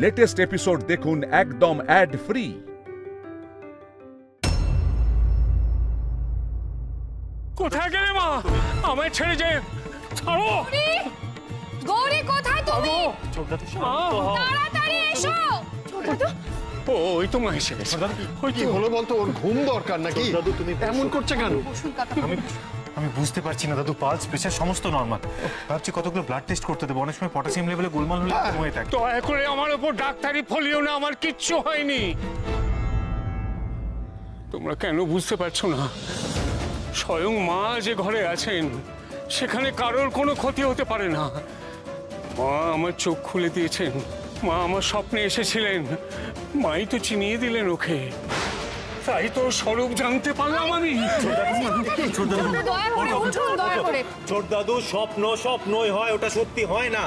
Latest episode দেখুন একদম add free. কোথায় গেলে মা? আমায় ছেড়ে যে ছাড়ো। গৌরী কোথায় তুমি? তাড়াতাড়ি এসো। ওই তো মা এসে গেছে। ওই কি হলো বলতো? ওর ঘুম দরকার নাকি? দাদু তুমি এমন করছে কেন? আমি বুঝতে পারছি না দাদু, পালস প্রেসার সমস্ত নরমাল। ভাবছি কতগুলো ব্লাড টেস্ট করতে দেবো, অনেক সময় পটাশিয়াম লেভেলে গোলমাল হলে হয়ে থাকে। দয়া করে আমার উপর ডাক্তারি ফলিও না, আমার কিচ্ছু হয়নি। তোমরা কেন বুঝতে পারছো না? স্বয়ং মা যে ঘরে আছেন সেখানে কারোর কোনো ক্ষতি হতে পারে না। মা আমার চোখ খুলে দিয়েছেন, মা আমার স্বপ্নে এসেছিলেন, মাই তো চিনিয়ে দিলেন ওকে, তাই তো স্বরূপ জানতে পারলাম আমি। ছোট দাদু, স্বপ্ন স্বপ্নই হয়, ওটা সত্যি হয় না।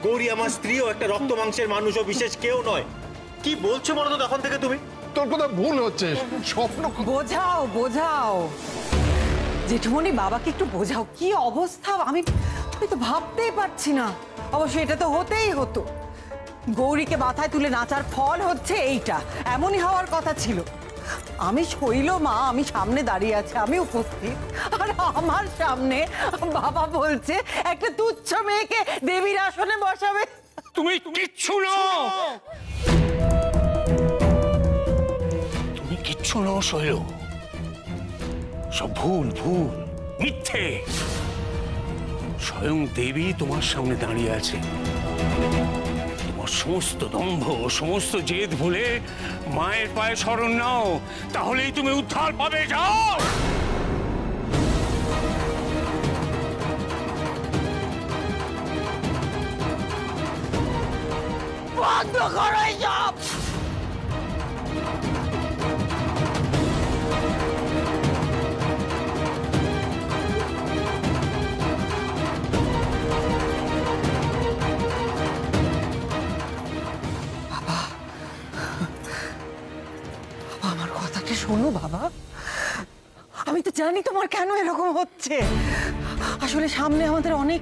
গৌরী আমার স্ত্রীও একটা রক্ত মাংসের মানুষও বিশেষ কেউ নয়। কি বলছো বলো তো তখন থেকে তুমি? তোর কথা ভুল হচ্ছে। স্বপ্ন বোঝাও বোঝাও জেঠুমনি, বাবাকে একটু বোঝাও। কি অবস্থা আমি তো ভাবতেই পারছি না। অবশ্য এটা তো হতেই হতো। গৌরীকে মাথায় তুলে নাচার ফল হচ্ছে এইটা, এমনই হওয়ার কথা ছিল। আমি শৈল মা, আমি সামনে দাঁড়িয়ে আছি, আমি উপস্থিত, আর আমার সামনে বাবা বলছে একটা তুচ্ছ মেয়েকে দেবীর আসনে বসাবে। তুমি কিচ্ছু না, তুমি কিচ্ছু না শৈল। সব ভুল ভুল মিথ্যে। স্বয়ং দেবী তোমার সামনে দাঁড়িয়ে আছে। তোমার সমস্ত দম্ভ, সমস্ত জেদ ভুলে মায়ের পায়ে শরণ নাও, তাহলেই তুমি উদ্ধার পাবে। যাও। বন্ধ করো এইসব। আমার কথাটা শোনো বাবা, আমি তো জানি তোমার কেন এরকম হচ্ছে। আসলে সামনে আমাদের অনেক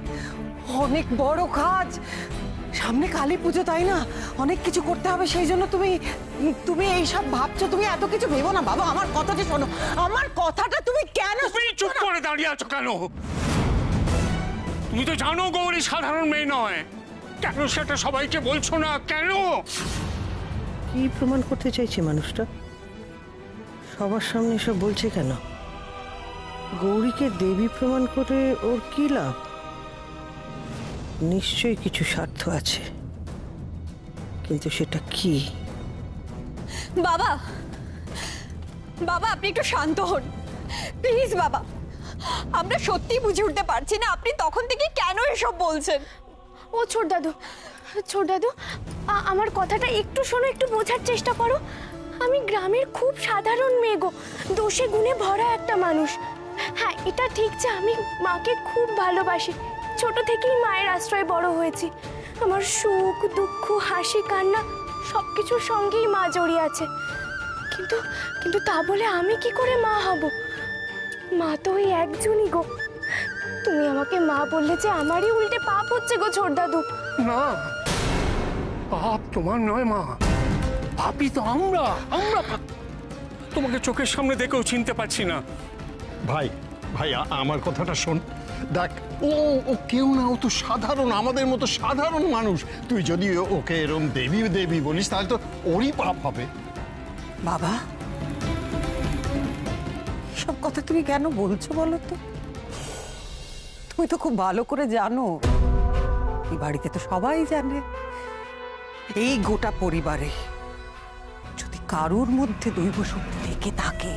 অনেক বড় কাজ, সামনে কালী পুজো, তাই না? অনেক কিছু করতে হবে, সেই জন্য তুমি এইসব ভাবছো। তুমি এত কিছু ভেবো না বাবা, আমার কথাটা শোনো। আমার কথাটা তুমি কেন চুপ করে দাঁড়িয়ে আছো কেন? তুমি তো জানো গৌরী সাধারণ মেয়ে নয়, কেন সেটা সবাইকে বলছো না কেন? কি প্রমাণ করতে চাইছে মানুষটা? সবার সামনে এসব বলছে কেন? গৌরীকে দেবী প্রমাণ করে ওর কি লাভ? নিশ্চয়ই কিছু স্বার্থ আছে, কিন্তু সেটা কি? বাবা, বাবা আপনি একটু শান্ত হন প্লিজ। বাবা, আমরা সত্যি বুঝে উঠতে পারছি না আপনি তখন থেকে কেন এসব বলছেন। ও ছোট দাদু, আমার কথাটা একটু শোনো, একটু বোঝার চেষ্টা করো। আমি গ্রামের খুব সাধারণ মেয়ে গো, দোষে গুণে ভরা একটা মানুষ। হ্যাঁ, এটা ঠিক যে আমি মাকে খুব ভালোবাসি, ছোট থেকেই মায়ের আশ্রয়ে বড় হয়েছি। আমার সুখ দুঃখ হাসি কান্না সবকিছুর সঙ্গেই মা জড়িয়ে আছে। কিন্তু তা বলে আমি কি করে মা হব? মা তো ওই একজনই গো। তুমি আমাকে মা বললে যে আমারই উল্টে পাপ হচ্ছে গো ছোট দাদু। না, পাপ তোমার নয় মা, পাপই তো আমরা। তোমাকে চোখের সামনে দেখেও চিনতে পারছি না। ভাই ভাই আমার কথাটা শোন। দেখ, ও কেউ না, ও তো সাধারণ, আমাদের মতো সাধারণ মানুষ। তুই যদি ওকে এরকম দেবী দেবী বলিস তাহলে তো ওরই পাপ হবে। বাবা, সব কথা তুমি কেন বলছো বলো তো? তুমি তো খুব ভালো করে জানো, এই বাড়িতে তো সবাই জানে, এই গোটা পরিবারে যদি কারোর মধ্যে দৈব শক্তি থেকে থাকে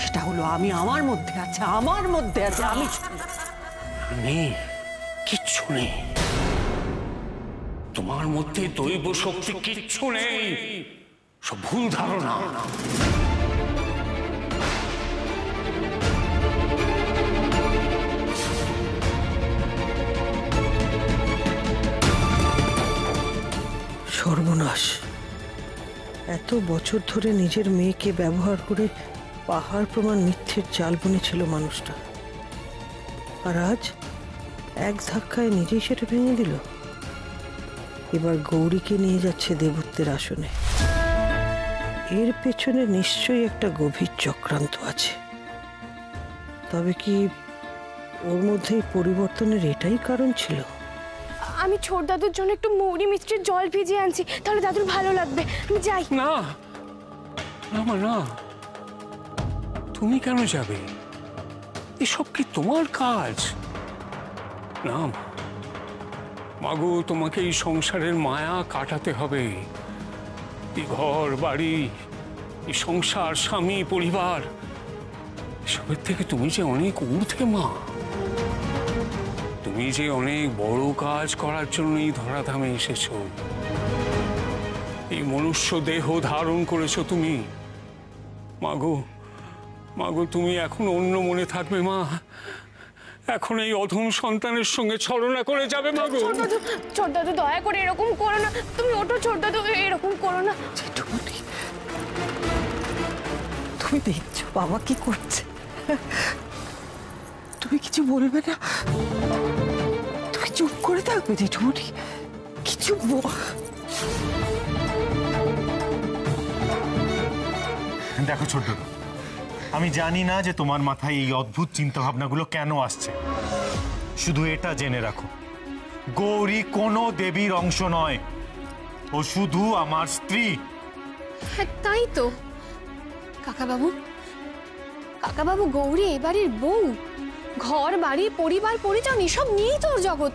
সেটা হলো আমি। আমার মধ্যে আছে, আমার মধ্যে আছে। আমি নেই, কিচ্ছু নেই তোমার মধ্যে, দৈব শক্তি কিচ্ছু নেই, সব ভুল ধারণা। সর্বনাশ! এত বছর ধরে নিজের মেয়েকে ব্যবহার করে পাহাড় প্রমাণ মিথ্যের জাল বুনেছিল মানুষটা, আর আজ এক ধাক্কায় নিজেই সেটা ভেঙে দিল। এবার গৌরীকে নিয়ে যাচ্ছে দেবত্বের আসনে। এর পেছনে নিশ্চয়ই একটা গভীর চক্রান্ত আছে। তবে কি ওর মধ্যে এই পরিবর্তনের এটাই কারণ ছিল? আমি ছোট দাদুর জন্য একটু মৌরি মিষ্টির জল ভিজিয়ে আনছি, তাহলে দাদুর ভালো লাগবে। আমি যাই। না না মা, না, তুমি কেন যাবে? এসব কি তোমার কাজ? না মাগো, তোমাকে এই সংসারের মায়া কাটাতে হবে। এই ঘর বাড়ি, এই সংসার, স্বামী, পরিবার, এসবের থেকে তুমি যে অনেক ঊর্ধ্বে মা। তুমি যে অনেক বড় কাজ করার জন্য এই ধরাধামে এসেছো। এই মনুষ্য দেহ ধারণ করেছো তুমি। মাগো মাগো, তুমি এখন অন্য মনে থাকবে মা। এখন এই অধম সন্তানের সঙ্গে ছলনা করে যাবে মাগো। ছোট দাদু দয়া করে এরকম করো না, তুমি ওঠো ছোট দাদু, এরকম করো না। জেঠুমনি, তুমি দেখছো বাবা কি করছে? তুমি কিছু বলবে না? তুমি চুপ করে থাকবে জেঠুমনি, কিছু দেখো ছোট, আমি জানি না যে তোমার মাথায় এই অদ্ভুত চিন্তা ভাবনাগুলো কেন আসছে। শুধু এটা জেনে রাখো, গৌরী কোনো দেবীর অংশ নয়, ও শুধু আমার স্ত্রী। হ্যাঁ তাই তো কাকাবাবু, কাকাবাবু গৌরী এবারের বউ। ঘর বাড়ি পরিবার পরিজন এসব নিয়েই তোর জগৎ।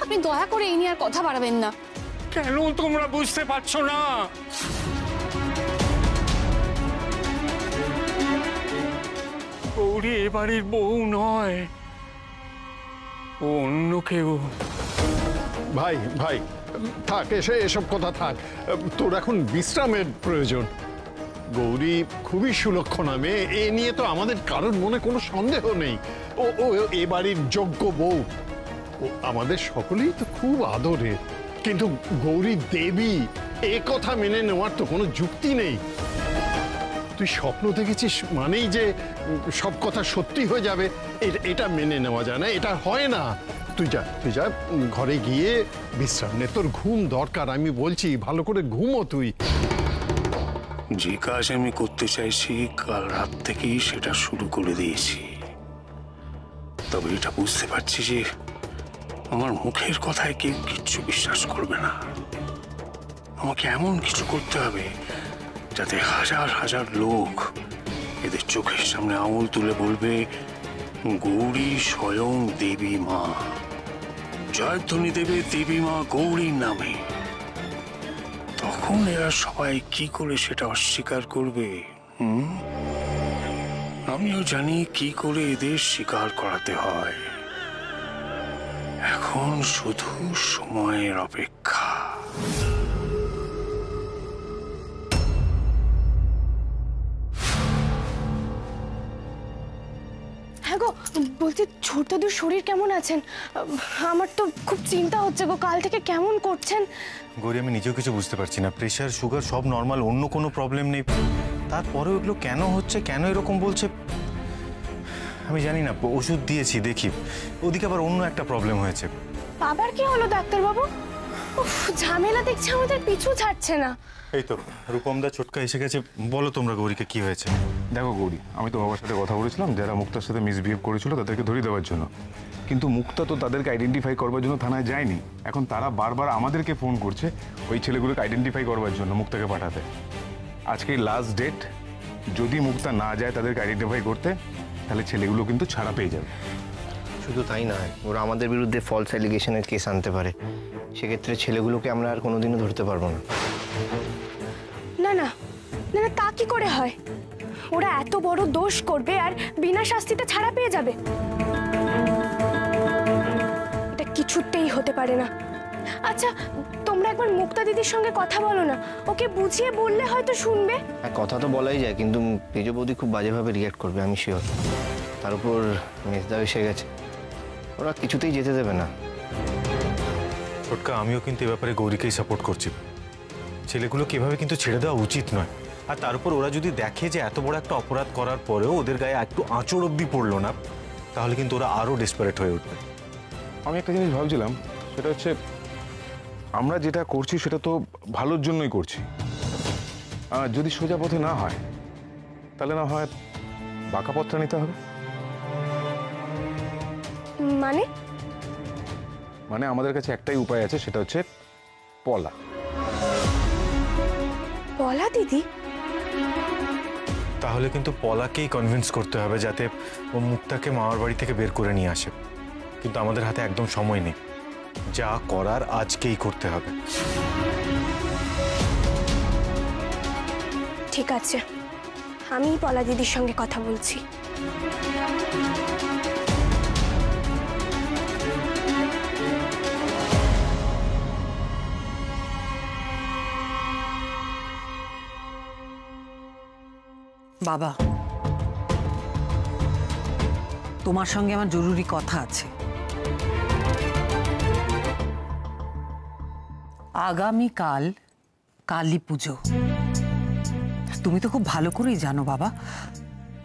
আপনি দয়া করে এই নিয়ে আর কথা বাড়াবেন না। কেন তোমরা বুঝতে পারছো না? গৌরী এবারের বউ নয়, ও অন্য কেউ। ভাই ভাই থাক, এসব কথা থাক। তোর এখন বিশ্রামের প্রয়োজন। গৌরী খুবই সুলক্ষণা মেয়ে, এ নিয়ে তো আমাদের কারোর মনে কোনো সন্দেহ নেই। ও ও এ বাড়ির যোগ্য বউ, ও আমাদের সকলেই তো খুব আদরের। কিন্তু গৌরী দেবী, এ কথা মেনে নেওয়ার তো কোনো যুক্তি নেই। তুই স্বপ্ন দেখেছিস মানেই যে সব কথা সত্যি হয়ে যাবে, এটা মেনে নেওয়া যায় না, এটা হয় না। তুই যা ঘরে গিয়ে বিশ্রাম নে, তোর ঘুম দরকার। আমি বলছি ভালো করে ঘুমো তুই। যে কাজ আমি করতে চাইছি কাল রাত থেকেই সেটা শুরু করে দিয়েছি। তবে এটা বুঝতে পারছি যে আমার মুখের কথায় কেউ কিচ্ছু বিশ্বাস করবে না। আমাকে এমন কিছু করতে হবে যাতে হাজার হাজার লোক এদের চোখের সামনে আঙুল তুলে বলবে, গৌরী স্বয়ং দেবী মা। জয়ধ্বনি দেবে দেবী মা গৌরীর নামে। তখন এরা সবাই কি করে সেটা অস্বীকার করবে? আমিও জানি কি করে এদের স্বীকার করাতে হয়। এখন শুধু সময়ের অপেক্ষা। হ্যাঁ গো, বলছি ছোট দাদুর শরীর কেমন আছেন? আমার তো খুব চিন্তা হচ্ছে গো, কাল থেকে কেমন করছেন। গৌরী, আমি নিজেও কিছু বুঝতে পারছি না। প্রেশার, সুগার সব নর্মাল, অন্য কোনো প্রবলেম নেই। তারপরেও এগুলো কেন হচ্ছে, কেন এরকম বলছে আমি জানি না। ওষুধ দিয়েছি, দেখি ওদিকে আবার অন্য একটা প্রবলেম হয়েছে। বাবার কি হলো ডাক্তারবাবু? উফ, ঝামেলা দেখছি আমাদের পিছু ছাড়ছে না। এই তো রূপমদা ছোটকা এসে গেছে। বলো তোমরা গৌরীকে কি হয়েছে? দেখো গৌরী, আমি তো বাবার সাথে কথা বলেছিলাম যারা মুক্তার সাথে মিসবিহেভ করেছিল তাদেরকে ধরিয়ে দেওয়ার জন্য। কিন্তু মুক্তা তো তাদেরকে আইডেন্টিফাই করবার জন্য থানায় যায়নি। এখন তারা বারবার আমাদেরকে ফোন করছে ওই ছেলেগুলোকে আইডেন্টিফাই করবার জন্য, মুক্তাকে পাঠাতে। আজকে লাস্ট ডেট, যদি মুক্তা না যায় তাদেরকে আইডেন্টিফাই করতে, তাহলে ছেলেগুলো কিন্তু ছাড়া পেয়ে যাবে। শুধু তাই নয়, ওরা আমাদের বিরুদ্ধে ফলস অ্যালিগেশনের কেস আনতে পারে। সেক্ষেত্রে ছেলেগুলোকে আমরা আর কোনোদিনও ধরতে পারবো না। না না না না, তা কি করে হয়? ওরা এত বড় দোষ করবে আর বিনা শাস্তিতে ছাড়া পেয়ে যাবে? এটা কিছুতেই হতে পারে না। আচ্ছা, তোমরা একবার মুক্তা দিদির সঙ্গে কথা বলো না, ওকে বুঝিয়ে বললে হয়তো শুনবে। হ্যাঁ, কথা তো বলাই যায়, কিন্তু পেজো বৌদি খুব বাজেভাবে রিয়াক্ট করবে, আমি শিওর। তার উপর মেজদাও এসে গেছে, ওরা কিছুতেই যেতে দেবে না। ছোটকা, আমিও কিন্তু এ ব্যাপারে গৌরীকেই সাপোর্ট করছি। ছেলেগুলোকে এভাবে কিন্তু ছেড়ে দেওয়া উচিত নয়। আর তার উপর ওরা যদি দেখে যে এত বড় একটা অপরাধ করার পরেও ওদের গায়ে একটু আঁচড় অব্দি পড়লো না, তাহলে কিন্তু ওরা আরও ডেসপারেট হয়ে উঠবে। আমি একটা জিনিস ভাবছিলাম, সেটা হচ্ছে আমরা যেটা করছি সেটা তো ভালোর জন্যই করছি। যদি সোজা পথে না হয় তাহলে না হয় বাঁকা পথটা নিতে হবে। মানে আমাদের কাছে একটাই উপায় আছে, সেটা হচ্ছে পলা। পলা দিদি? তাহলে কিন্তু পলাকেই কনভিন্স করতে হবে যাতে ও মুক্তাকে মামার বাড়ি থেকে বের করে নিয়ে আসে। কিন্তু আমাদের হাতে একদম সময় নেই, যা করার আজকেই করতে হবে। ঠিক আছে, আমি পলা দিদির সঙ্গে কথা বলছি। বাবা, তোমার সঙ্গে আমার জরুরি কথা আছে। আগামীকাল কালী পুজো। তুমি তো খুব ভালো করেই জানো বাবা,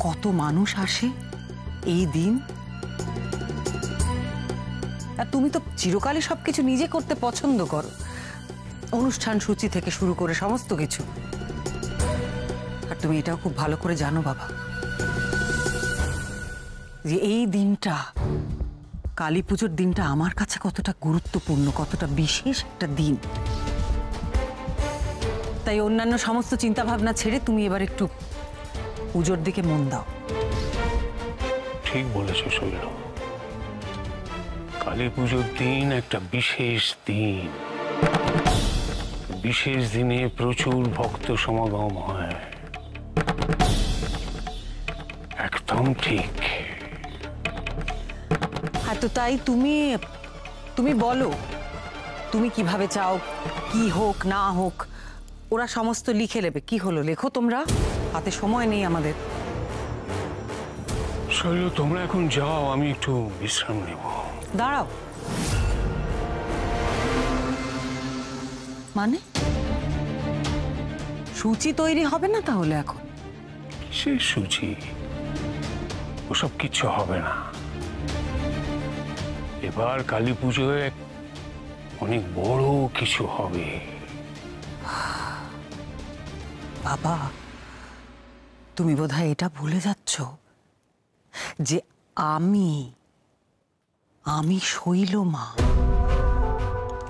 কত মানুষ আসে এই দিন। আর তুমি তো চিরকালই সবকিছু নিজে করতে পছন্দ করো, অনুষ্ঠান সূচি থেকে শুরু করে সমস্ত কিছু। আর তুমি এটাও খুব ভালো করে জানো বাবা যে এই দিনটা, কালী পুজোর দিনটা আমার কাছে কতটা গুরুত্বপূর্ণ, কতটা বিশেষ একটা দিন। তাই অন্যান্য সমস্ত চিন্তা ভাবনা ছেড়ে তুমি এবার একটু পুজোর দিকে মন দাও। ঠিক বলেছ শৈল, কালী পুজোর দিন একটা বিশেষ দিন। বিশেষ দিনে প্রচুর ভক্ত সমাগম হয়। একদম ঠিক। হ্যাঁ, তো তাই তুমি বলো তুমি কিভাবে চাও, কি হোক না হোক ওরা সমস্ত লিখে নেবে। কি হলো, লেখো তোমরা, হাতে সময় নেই আমাদের। শৈল, তোমরা এখন যাও, আমি একটু বিশ্রাম নেব। দাঁড়াও, মানে সূচি তৈরি হবে না তাহলে এখন? কিসের সূচি? ওসব কিচ্ছু হবে না। এবার কালী পুজোয় অনেক বড় কিছু হবে। বাবা, তুমি বোধহয় এটা ভুলে যাচ্ছ যে আমি শৈল মা,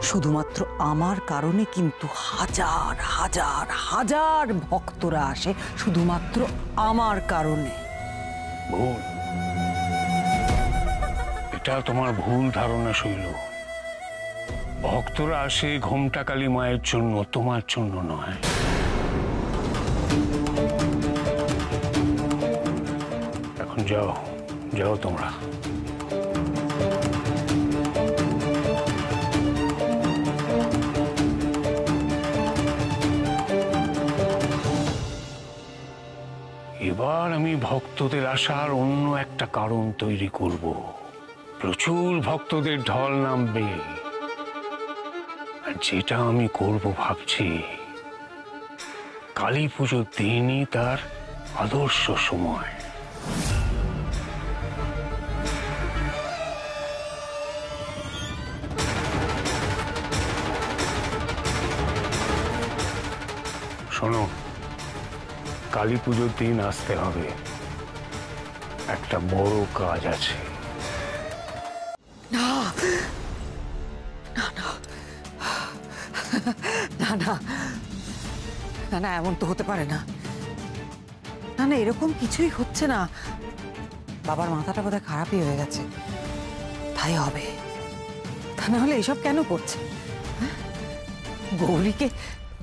শুধুমাত্র আমার কারণে কিন্তু হাজার হাজার হাজার ভক্তরা আসে, শুধুমাত্র আমার কারণে। ভুল, এটা তোমার ভুল ধারণা শৈল। ভক্তরা আসে ঘোমটা কালী মায়ের জন্য, তোমার জন্য নয়। এখন যাও, যাও তোমরা। এবার আমি ভক্তদের আসার অন্য একটা কারণ তৈরি করব। প্রচুর ভক্তদের ঢল নামবে। আর যেটা আমি করব ভাবছি, কালী পুজোর দিনই তার আদর্শ সময়। শোনো, কালী পুজোর দিন আসতে হবে, একটা বড় কাজ আছে। না না না না না না না, এমন তো হতে পারে না। না না, এরকম কিছুই হচ্ছে না। বাবার মাথাটা বোধহয় খারাপই হয়ে গেছে, তাই হবে। তা না হলে এসব কেন করছে?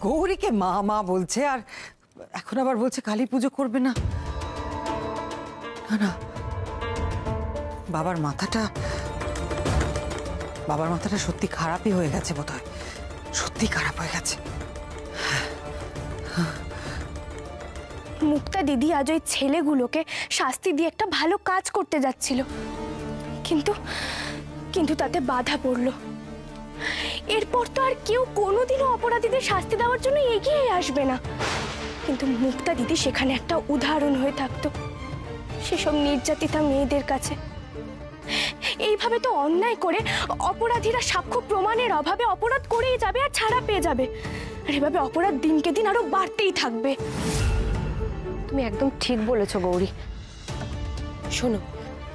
গৌরীকে মা মা বলছে, আর এখন আবার বলছে কালী পুজো করবে না। না না, বাবার মাথাটা সত্যি খারাপই হয়ে গেছে বোধহয়, সত্যি খারাপ হয়ে গেছে। মুক্তা দিদি আজ ওই ছেলেগুলোকে শাস্তি দিয়ে একটা ভালো কাজ করতে যাচ্ছিল, কিন্তু তাতে বাধা পড়লো। এরপর তো আর কেউ কোনোদিনও অপরাধীদের শাস্তি দেওয়ার জন্য এগিয়ে আসবে না। কিন্তু মুক্তা দিদি সেখানে একটা উদাহরণ হয়ে থাকতো সেসব নির্যাতিতা মেয়েদের কাছে। এইভাবে তো অন্যায় করে অপরাধীরা সাক্ষ্য প্রমাণের অভাবে অপরাধ করেই যাবে আর ছাড়া পেয়ে যাবে, আর এভাবে অপরাধ দিনকে দিন আরো বাড়তেই থাকবে। তুমি একদম ঠিক বলেছো গৌরী। শোনো,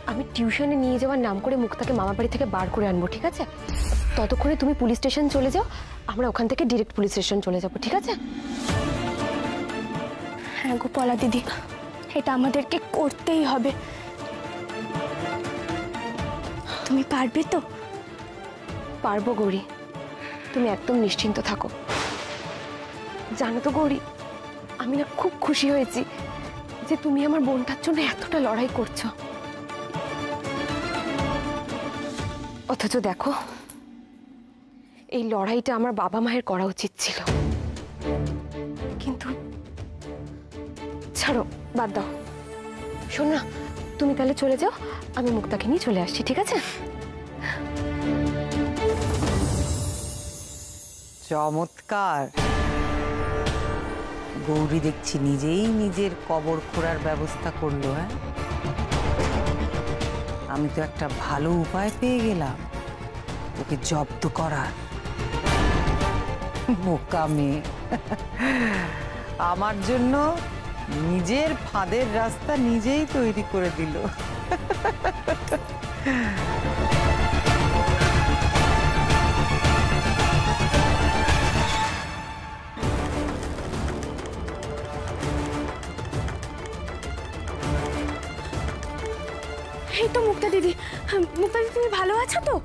আমি টিউশনে নিয়ে যাওয়ার নাম করে মুক্তাকে মামা বাড়ি থেকে বার করে আনবো, ঠিক আছে? ততক্ষণে তুমি পুলিশ স্টেশন চলে যাও, আমরা ওখান থেকে ডিরেক্ট পুলিশ স্টেশন চলে যাবো, ঠিক আছে? হ্যাঁ গো পলা দিদি, এটা আমাদেরকে করতেই হবে। তুমি পারবে তো? পারবো গৌরী, তুমি একদম নিশ্চিন্ত থাকো। জানো তো গৌরী, আমি না খুব খুশি হয়েছি যে তুমি আমার বোনটার জন্য এতটা লড়াই করছো। অথচ দেখো, এই লড়াইটা আমার বাবা মায়ের করা উচিত ছিল, কিন্তু ছাড়ো, বাদ দাও। শোন না, তুমি তাহলে চলে যাও, আমি মুক্তাকে নিয়ে চলে আসছি, ঠিক আছে? চমৎকার। গৌরী দেখছি নিজেই নিজের কবর খোঁড়ার ব্যবস্থা করলো। হ্যাঁ, আমি তো একটা ভালো উপায় পেয়ে গেলাম ওকে জব্দ করার। বোকা মেয়ে, আমার জন্য নিজের ফাঁদের রাস্তা নিজেই তৈরি করে দিল। এই তো মুক্তা দিদি। মুক্তা দিদি, তুমি ভালো আছো তো?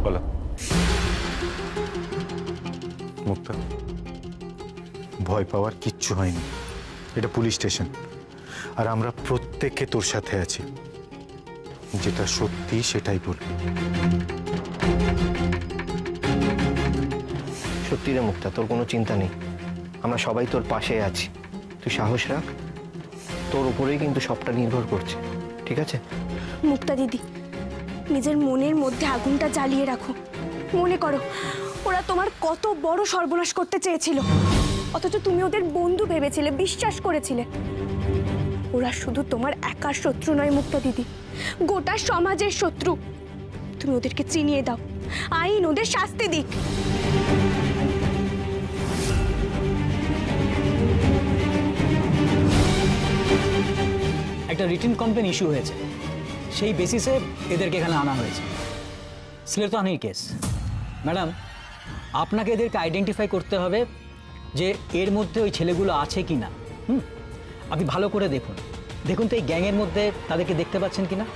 বলো মুক্তা, ভয় পাওয়ার কিচ্ছু হয়নি। এটা পুলিশ স্টেশন, আর আমরা প্রত্যেকে তোর সাথে আছি। যেটা সত্যি সেটাই বলবি। সত্যি রে মুক্তা, তোর কোনো চিন্তা নেই, আমরা সবাই তোর পাশে আছি। তুই সাহস রাখ, তোর উপরেই কিন্তু সবটা নির্ভর করছে, ঠিক আছে? মুক্তা দিদি, নিজের মনের মধ্যে আগুনটা জ্বালিয়ে রাখো। মনে করো ওরা তোমার কত বড় সর্বনাশ করতে চেয়েছিল, অথচ তুমি ওদের বন্ধু ভেবেছিলে, বিশ্বাস করেছিলে। ওরা শুধু তোমার একার শত্রু নয় মুক্তা দিদি, গোটা সমাজের শত্রু। তুমি ওদেরকে চিনিয়ে দাও, আইন ওদের শাস্তি দিক। একটা রিটেন কমপ্লেন ইস্যু হয়েছে, সেই বেসিসে এদেরকে এখানে আনা হয়েছে। শ্লীলতাহানির কেস। ম্যাডাম, আপনাকে এদেরকে আইডেন্টিফাই করতে হবে যে এর মধ্যে ওই ছেলেগুলো আছে কি না। আপনি ভালো করে দেখুন, দেখুন তো এই গ্যাংয়ের মধ্যে তাদেরকে দেখতে পাচ্ছেন কি না।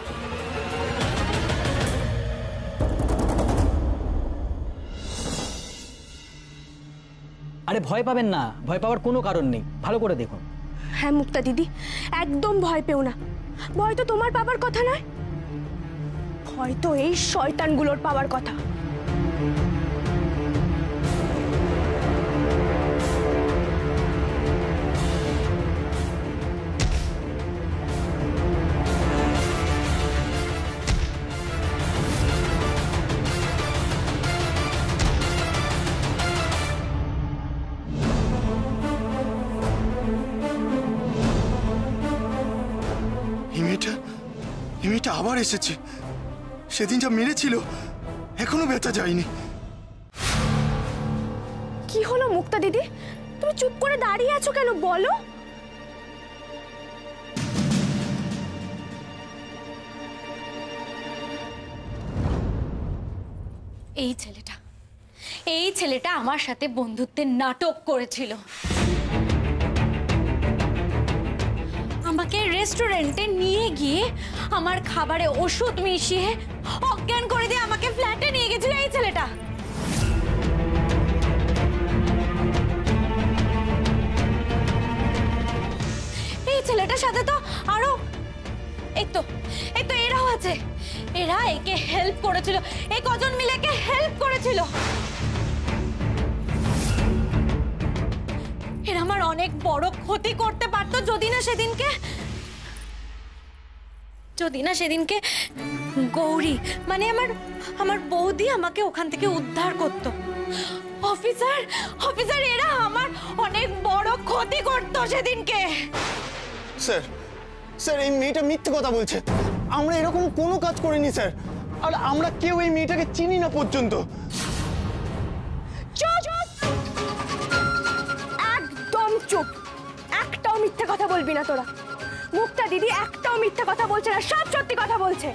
আরে ভয় পাবেন না, ভয় পাওয়ার কোনো কারণ নেই, ভালো করে দেখুন। হ্যাঁ মুক্তা দিদি, একদম ভয় পেও না। ভয় তো তোমার পাবার কথা নয়, ভয় তো এই শয়তানগুলোর পাওয়ার কথা। এই মেয়েটা আবার এসেছে। সেদিন যা মেরেছিল এখনো ব্যথা যায়নি। কি হলো মুক্তা দিদি, তুমি চুপ করে দাঁড়িয়ে আছো কেন, বলো? এই ছেলেটা আমার সাথে বন্ধুত্বের নাটক করেছিল। আমাকে রেস্টুরেন্টে নিয়ে গিয়ে আমার খাবারে ওষুধ মিশিয়ে অজ্ঞান করে দিয়ে আমাকে ফ্ল্যাটে নিয়ে গেছিল এই ছেলেটা। এই ছেলেটার সাথে তো আরো এই তো এরাও আছে। এরা একে হেল্প করেছিল, এই কজন মিলে একে হেল্প করেছিল। এরা আমার অনেক বড় ক্ষতি করতে পারতো যদি না সেদিনকে গৌরী মানে আমার বৌদি আমাকে ওখান থেকে উদ্ধার করতো। অফিসার এরা আমার অনেক বড় ক্ষতি করতো সেদিনকে। স্যার স্যার এই মেয়েটা মিথ্যে কথা বলছে। আমরা এরকম কোনো কাজ করিনি স্যার, আর আমরা কেউ এই মেয়েটাকে চিনি না পর্যন্ত। চুপ! একদম চুপ! একটাও মিথ্যে কথা বলবি না তোরা। মুক্তা দিদি একটাও মিথ্যে কথা বলছে না, সব সত্যি কথা বলছে।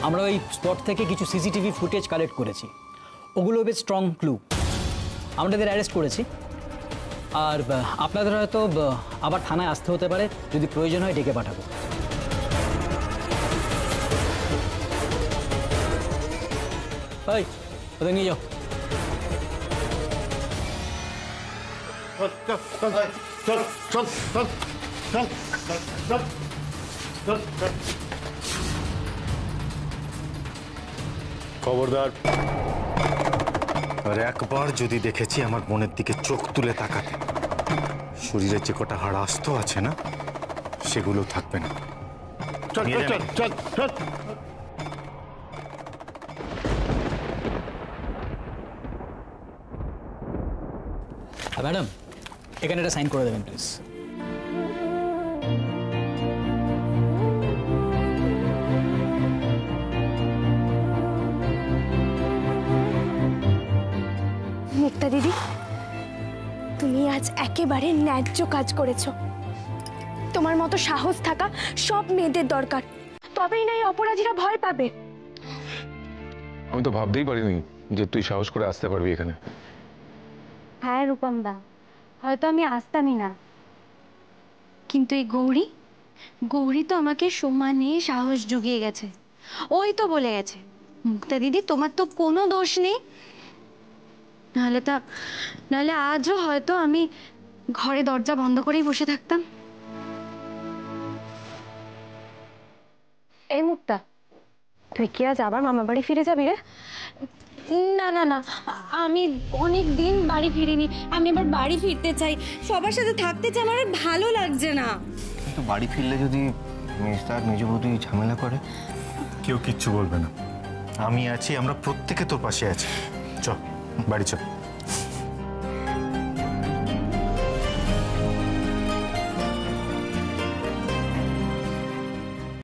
আমরা ওই স্পট থেকে কিছু সিসিটিভি ফুটেজ কালেক্ট করেছি, ওগুলো বেশ স্ট্রং ক্লু। আমরা এদের অ্যারেস্ট করেছি, আর আপনাদের হয়তো আবার থানায় আসতে হতে পারে, যদি প্রয়োজন হয় ডেকে পাঠাবো। এই ওদের নিয়ে যাও। খবরদার, আর একবার যদি দেখেছি আমার বোনের দিকে চোখ তুলে তাকাতে, শরীরের যে কটা হাড় আস্ত আছে না, সেগুলো থাকবে না। ম্যাডাম, এখানে একটা সাইন করে দেবেন প্লিজ। মুক্তা দিদি, তুমি আজ একেবারে ন্যায্য কাজ করেছো। তোমার মতো সাহস থাকা সব মেয়েদের দরকার, তবেই না এই অপরাধীরা ভয় পাবে। আমি তো ভাবতেই পারিনি যে তুই সাহস করে আসতে পারবি এখানে। হ্যাঁ রূপম দা, হয়তো আমি আসতামই না, কিন্তু এই গৌরী তো আমাকে সমানে সাহস জুগিয়ে গেছে। ওই তো বলে গেছে, মুক্তা দিদি তোমার তো কোনো দোষ নেই, নাহলে আজও হয়তো আমি ঘরে দরজা বন্ধ করেই বসে থাকতাম। এই মুক্তা, তুই কি আজ আবার মামা বাড়ি ফিরে যাবি রে? না না না, আমি অনেক দিন বাড়ি ফিরিনি, আমি এবার বাড়ি ফিরতে চাই, সবার সাথে থাকতে চাই, আমার আর ভালো লাগছে না। কিন্তু বাড়ি ফিরলে যদি মেজদা আর মেজ বৌদি ঝামেলা করে? কেউ কিচ্ছু বলবে না, আমি আছি, আমরা প্রত্যেকে তোর পাশে আছি। চল বাড়ি চল।